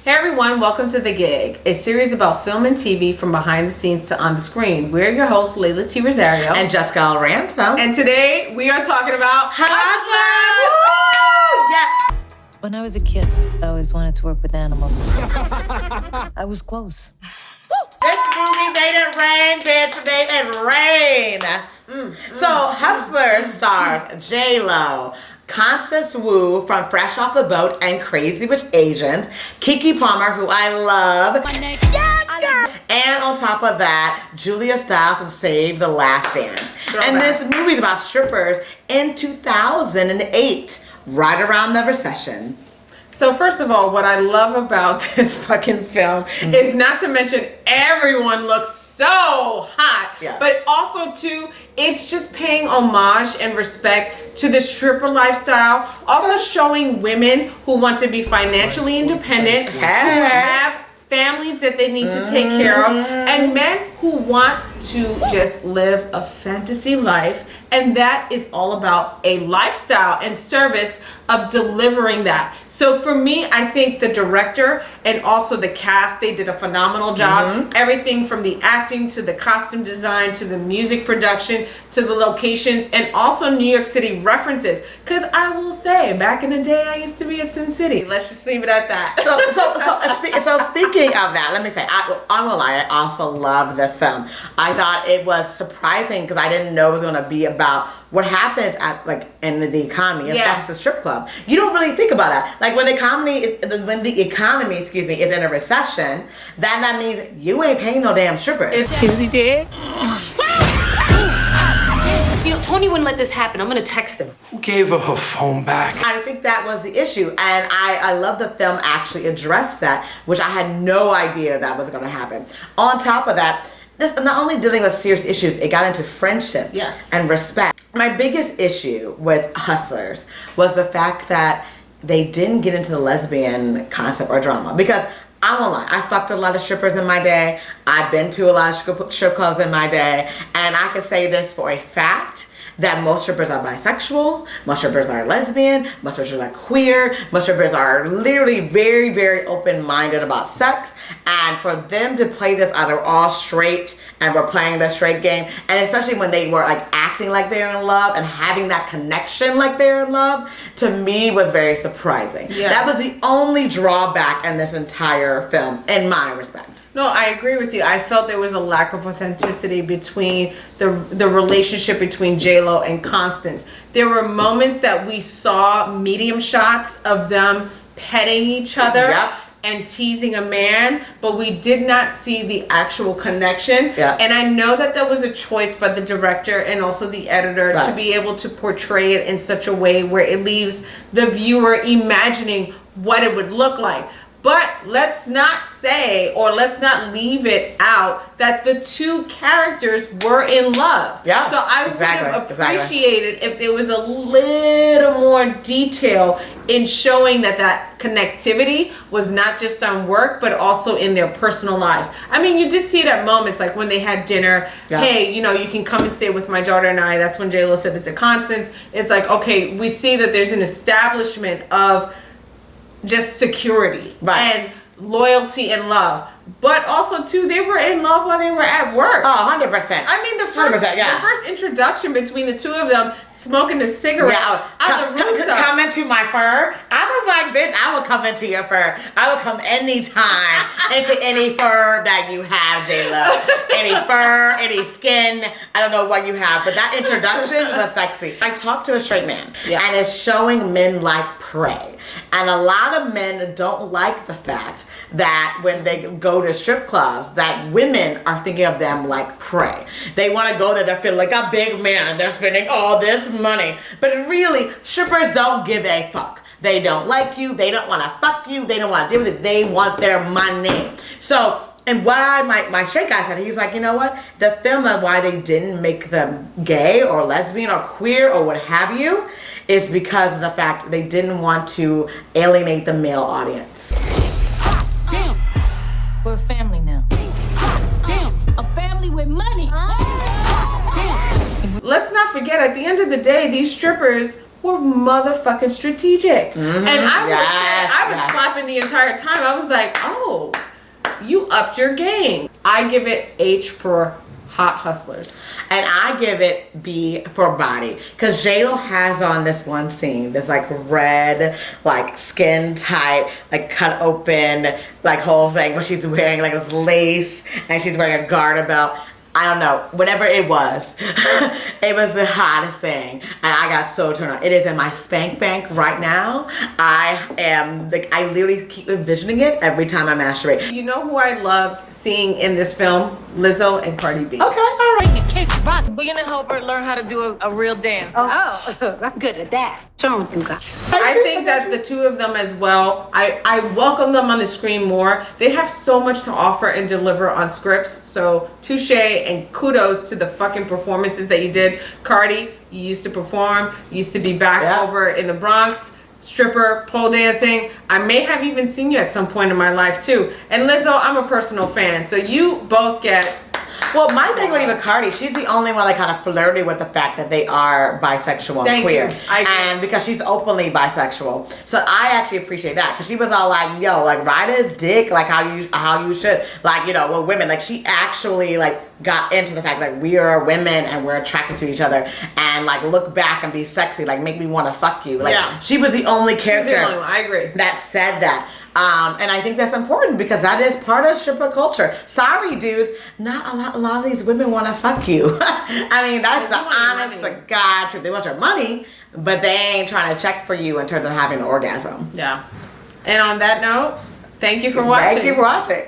Hey everyone, welcome to The Gig, a series about film and TV from behind the scenes to on the screen. We're your hosts, Layla T. Rosario. And Jessica Alranzo. And today we are talking about Hustlers! Yeah. When I was a kid, I always wanted to work with animals. I was close. This movie made it rain, bitch. Made it rain. So, Hustlers stars J-Lo, Constance Wu from Fresh Off the Boat and Crazy Rich Asians, Keke Palmer, who I love, and on top of that, Julia Stiles from Save the Last Dance. And this movie's about strippers in 2008, right around the recession. So first of all, what I love about this fucking film is not to mention everyone looks so hot, but also too, it's just paying homage and respect to the stripper lifestyle, also showing women who want to be financially independent, who have families that they need to take care of, and men who want to just live a fantasy life, and that is all about a lifestyle and service of delivering that. So for me, I think the director and also the cast, they did a phenomenal job. Everything from the acting to the costume design to the music production to the locations and also New York City references. Because I will say, back in the day, I used to be at Sin City. Let's just leave it at that. So speaking of that, let me say, I'm gonna lie, I also love this film. I thought it was surprising because I didn't know it was gonna be about what happens at in the economy affects the strip club. You don't really think about that. Like when the economy is in a recession, that means you ain't paying no damn strippers. Is he dead? You know, Tony wouldn't let this happen. I'm gonna text him. Who gave her her phone back? I think that was the issue, and I love the film actually addressed that, which I had no idea that was gonna happen. On top of that, this not only dealing with serious issues, it got into friendship and respect. My biggest issue with Hustlers was the fact that they didn't get into the lesbian concept or drama. Because I won't lie, I fucked a lot of strippers in my day. I've been to a lot of strip clubs in my day. And I can say this for a fact, that most strippers are bisexual, most strippers are lesbian, most strippers are queer, most strippers are literally very, very open-minded about sex. And for them to play this as they're all straight and we're playing the straight game, and especially when they were acting like they're in love and having that connection like they're in love, to me was very surprising. That was the only drawback in this entire film, in my respect. No, I agree with you. I felt there was a lack of authenticity between the relationship between J-Lo and Constance. There were moments that we saw medium shots of them petting each other and teasing a man, but we did not see the actual connection. And I know that that was a choice by the director and also the editor to be able to portray it in such a way where it leaves the viewer imagining what it would look like. But let's not say, or let's not leave it out, that the two characters were in love. So I would have appreciated if there was a little more detail in showing that connectivity was not just on work, but also in their personal lives. I mean, you did see it at moments, like when they had dinner. Hey, you know, you can come and stay with my daughter and I. That's when J-Lo said it to Constance. It's like, okay, we see that there's an establishment of just security and loyalty and love, but also too, they were in love while they were at work. 100%. I mean, the first introduction between the two of them smoking the cigarette on the rooftop. Come into my fur. I was like, bitch, I will come into your fur. I will come anytime into any fur that you have, J-Lo. Any fur, any skin. I don't know what you have, but that introduction was sexy. I talked to a straight man, and it's showing men like prey. And a lot of men don't like the fact that when they go to strip clubs, that women are thinking of them like prey. They want to go there to feel like a big man. They're spending all this money. But really, strippers don't give a fuck. They don't like you. They don't want to fuck you. They don't want to deal with it. They want their money. So, and why my straight guy said, he's like, you know what? The film of why they didn't make them gay or lesbian or queer or what have you is because of the fact they didn't want to alienate the male audience. Damn. We're a family now. Damn. A family with money. Let's not forget, at the end of the day, these strippers were motherfucking strategic. And I was clapping the entire time. I was like, oh, you upped your game. I give it H for hot hustlers. And I give it B for body. Because J-Lo has on this one scene, this like red, like skin tight, like cut open, like whole thing where she's wearing like this lace and she's wearing a garter belt. I don't know, whatever it was, it was the hottest thing, and I got so turned on. It is in my spank bank right now. I literally keep envisioning it every time I masturbate. You know who I loved seeing in this film? Lizzo and Cardi B. Okay, all right. We're gonna help her learn how to do a real dance. Oh, I'm good at that. Show me what you got. I think that the two of them as well, I welcome them on the screen more. They have so much to offer and deliver on scripts. So touche and kudos to the fucking performances that you did. Cardi, you used to perform, you used to be back over in the Bronx, stripper, pole dancing. I may have even seen you at some point in my life too. And Lizzo, I'm a personal fan. So you both get... Well, my thing with even Cardi, she's the only one that kind of flirted with the fact that they are bisexual and queer. And because she's openly bisexual. So I actually appreciate that. Because she was all like, yo, like ride his dick like how you should. Like, you know, with women. Like she actually like got into the fact that we are women and we're attracted to each other. And like look back and be sexy. Like make me want to fuck you. Like she was the only character the only one. I agree. that said that. And I think that's important because that is part of stripper culture. Sorry, dudes, not a lot of these women want to fuck you. I mean, that's the honest to God truth. They want your money, but they ain't trying to check for you in terms of having an orgasm. Yeah. And on that note, thank you for watching. Thank you for watching.